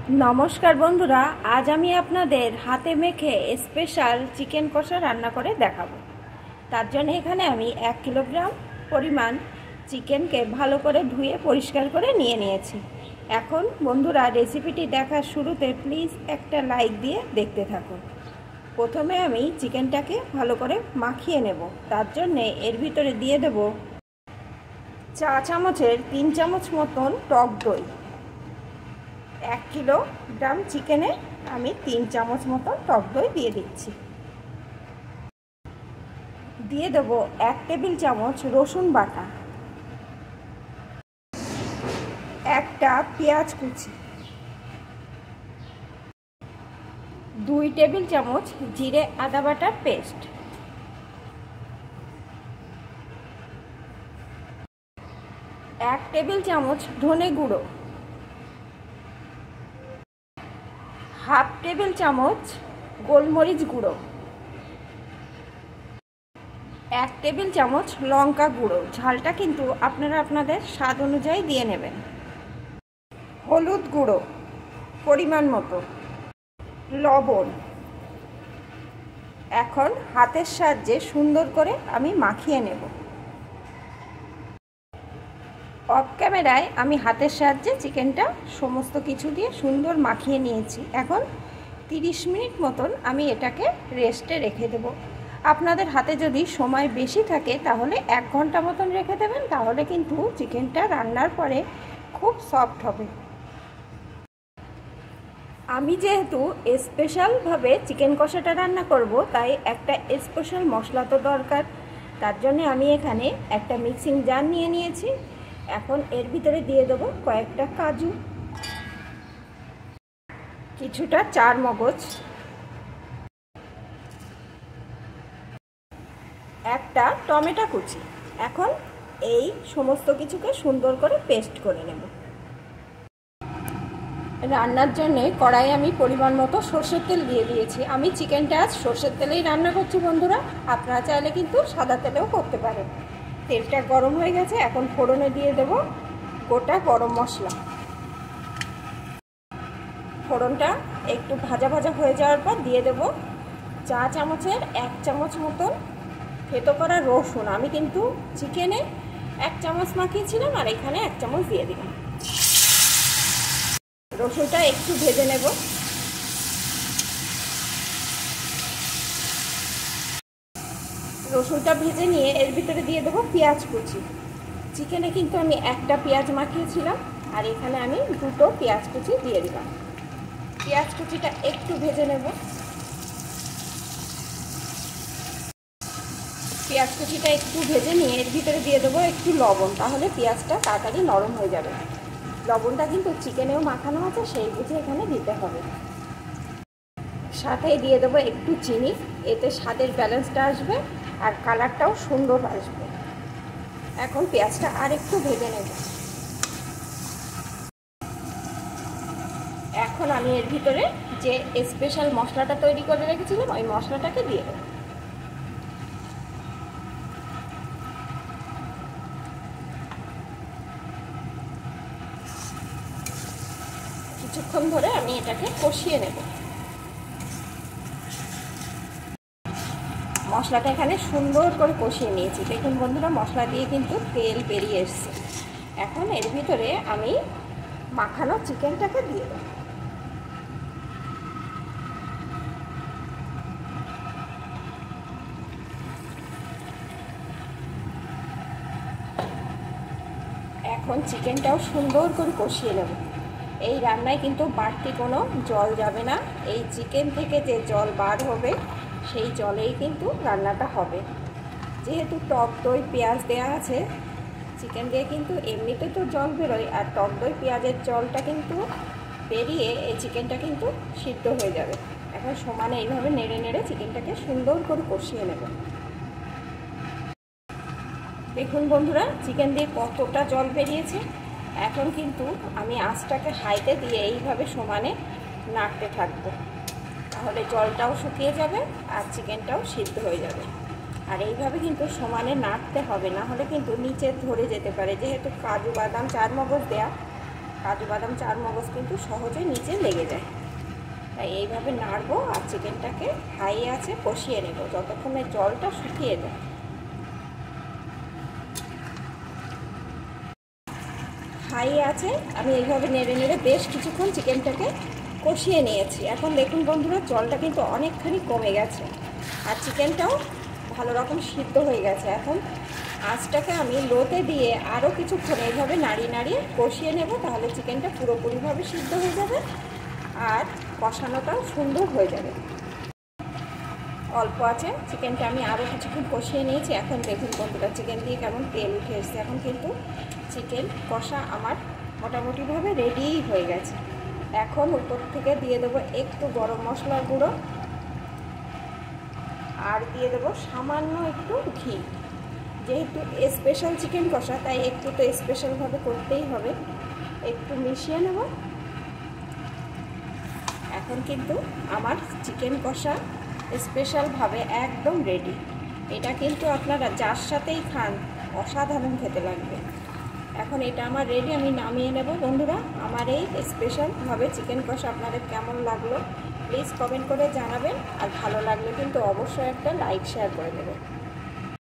नमस्कार बंधुरा आज आमी आपनादेर हाथे मेखे स्पेशल चिकेन कषा रान्ना करे देखाबो। तार जन्य एखाने आमी 1 किलोग्राम परिमाण चिकेन के भालो करे धुए परिष्कार करे निये नियेछि। एखन बंधुरा रेसिपिटी देखार शुरूते प्लिज एकटा लाइक दिए देखते थाकुन। प्रथमे आमी चिकेनटाके भालो करे माखिए नेब। तार जन्य एर भितरे दिए देब चा चामचेर 3 चामच मतन टक दई। 1 किलोग्राम चिकेने आमी 3 चामच मतन टक दई दिए दिচ্ছি। दिए देव 1 टेबिल चामच रसुन बाटा, একটা পেঁয়াজ কুচি, 2 টেবিল চামচ জিরে আদা বাটার পেস্ট, 1 টেবিল চামচ ধনে গুঁড়ো, half table चामच गोलमरिच गुड़ो, 1 table चामच Lanka गुड़ो। Jhalta किन्तु आपनारा आपनादेर स्वाद अनुयायी दिए नेबेन। हलुद गुड़ो परिमाण मतो, लवण। एखन हाथेर साहाज्ये सुंदर करे आमी माखिए नेब। अफ कैमेराय आमी हाथेर साहाज्ये चिकेनटा समस्त किछु दिए सुंदर माखिए निয়েছি। এখন 30 मिनट मतन आमी एटाके रेस्टे रेखे देब। आपनादेर हाथे जदि समय बेशी थाके ताहले 1 घंटा मतन रेखे देबेन, ताहले किन्तु चिकेनटा रान्नार परे खूब सफ्ट होबे। आमी जेहेतु स्पेशल भावे चिकेन कषाटा रान्ना करब ताई एकटा स्पेशल मशला तो दरकार। तार जन्य आमी एखाने एकटा मिक्सिंग जार निये निয়েছি। এখন এর ভিতরে দিয়ে দেব কয়েকটা কাজু, কিছুটা চার মগজ, একটা টমেটো কুচি। এখন এই সমস্ত কিছুকে সুন্দর করে পেস্ট করে নেব। রান্নার জন্য কড়াইয়ে আমি পরিমাণ মতো সরষের তেল দিয়ে দিয়েছি। আমি চিকেনটা আজ সরষের তেলেই রান্না করছি বন্ধুরা, আপনারা চাইলে কিন্তু সাদা তেলেও করতে পারেন। তেলটা গরম হয়ে গেছে, এখন ফোড়নে দিয়ে দেব গোটা গরম মশলা। ফোড়নটা একটু ভাজা ভাজা হয়ে যাওয়ার পর দিয়ে দেব চা চামচের 1 চামচ মতন থেতো করা রসুন। আমি কিন্তু চিকেনে 1 চামচ মাখিয়েছিলাম আর এখানে 1 চামচ দিয়ে দিলাম। রসুনটা একটু ভেজে নেব। রসুনটা ভেজে নিয়ে এর ভিতরে দিয়ে দেবো পেঁয়াজ কুচি। চিকেনে কিন্তু আমি একটা পেঁয়াজ মাখিয়েছিলাম আর এখানে আমি 2টো পেঁয়াজ কুচি দিয়ে দিলাম। পেঁয়াজ কুচিটা একটু ভেজে নেব। পেঁয়াজ কুচিটা একটু ভেজে নিয়ে এর ভিতরে দিয়ে দেবো একটু লবণ, তাহলে পেঁয়াজটা তাড়াতাড়ি নরম হয়ে যাবে। লবণটা কিন্তু চিকেনেও মাখানো আছে, সেই বুঝে এখানে দিতে হবে। সাথে দিয়ে দেবো একটু চিনি, এতে স্বাদের ব্যালেন্সটা আসবে আর কালারটাও সুন্দর আসবে। এখন পেঁয়াজটা আর একটু ভেজে নেব। এখন আমি এর ভিতরে যে স্পেশাল মশলাটা তৈরি করে রেখেছিলাম ওই মশলাটাকে দিয়ে দেব। কিছুক্ষণ ধরে আমি এটাকে কষিয়ে নেব। মশলাটা এখানে সুন্দর করে কষিয়ে নিয়েছি। দেখুন বন্ধুরা, মশলা দিয়ে কিন্তু তেল বেরিয়ে এসছে। এখন এর ভিতরে আমি মাখানো চিকেনটাকে দিয়ে দেব। এখন চিকেনটাও সুন্দর করে কষিয়ে নেব। এই রান্নায় কিন্তু বাড়তি কোনো জল যাবে না। এই চিকেন থেকে যে জল বার হবে সেই জলেই কিন্তু রান্নাটা হবে। যেহেতু টক দই পেঁয়াজ দেওয়া আছে, চিকেন দিয়ে কিন্তু এমনিতে তো জল বেরোয়, আর টক দই পেঁয়াজের জলটা কিন্তু বেরিয়ে এই চিকেনটা কিন্তু সিদ্ধ হয়ে যাবে। এখন সমানে এইভাবে নেড়ে নেড়ে চিকেনটাকে সুন্দর করে কষিয়ে নেব। দেখুন বন্ধুরা, চিকেন দিয়ে কতটা জল বেরিয়েছে। এখন কিন্তু আমি আঁচটাকে হাইতে দিয়ে এইভাবে সমানে নাড়তে থাকবো, তাহলে জলটাও শুকিয়ে যাবে আর চিকেনটাও সিদ্ধ হয়ে যাবে। আর এইভাবে কিন্তু সমানে নাড়তে হবে, না হলে কিন্তু নিচে ধরে যেতে পারে। যেহেতু কাজু বাদাম চার মগজ দেয়া, কাজু বাদাম চারমগজ কিন্তু সহজে নিচে লেগে যায়। তাই এইভাবে নাড়বো আর চিকেনটাকে হাই আছে কষিয়ে নেব যতক্ষণে জলটা শুকিয়ে যায়। হাই আছে আমি এইভাবে নেড়ে নেড়ে বেশ কিছুক্ষণ চিকেনটাকে কষিয়ে নিয়েছি। এখন দেখুন বন্ধুরা, জলটা কিন্তু অনেকখানি কমে গেছে আর চিকেনটাও ভালো রকম সিদ্ধ হয়ে গেছে। এখন আঁচটাকে আমি লোতে দিয়ে আরও কিছুক্ষণ এইভাবে নাড়িয়ে নাড়িয়ে কষিয়ে নেব, তাহলে চিকেনটা পুরোপুরিভাবে সিদ্ধ হয়ে যাবে আর কষানোটাও সুন্দর হয়ে যাবে। অল্প আছে চিকেনটা আমি আরও কিছুক্ষণ কষিয়ে নিয়েছি। এখন দেখুন বন্ধুরা, চিকেন দিয়ে কেমন তেল উঠে এসছে। এখন কিন্তু চিকেন কষা আমার মোটামুটিভাবে রেডিই হয়ে গেছে। এখন উপর থেকে দিয়ে দেবো একটু গরম মশলার গুঁড়ো আর দিয়ে দেবো সামান্য একটু ঘি। যেহেতু স্পেশাল চিকেন কষা তাই একটু তো স্পেশালভাবে করতেই হবে। একটু মিশিয়ে নেব। এখন কিন্তু আমার চিকেন কষা স্পেশালভাবে একদম রেডি। এটা কিন্তু আপনারা যার সাথেই খান অসাধারণ খেতে লাগবে। এখন এটা আমার রেডি, আমি নামিয়ে নেব। বন্ধুরা, আমার এই স্পেশালভাবে চিকেন কষা আপনাদের কেমন লাগলো প্লিজ কমেন্ট করে জানাবেন, আর ভালো লাগলে কিন্তু অবশ্যই একটা লাইক শেয়ার করে দেবেন।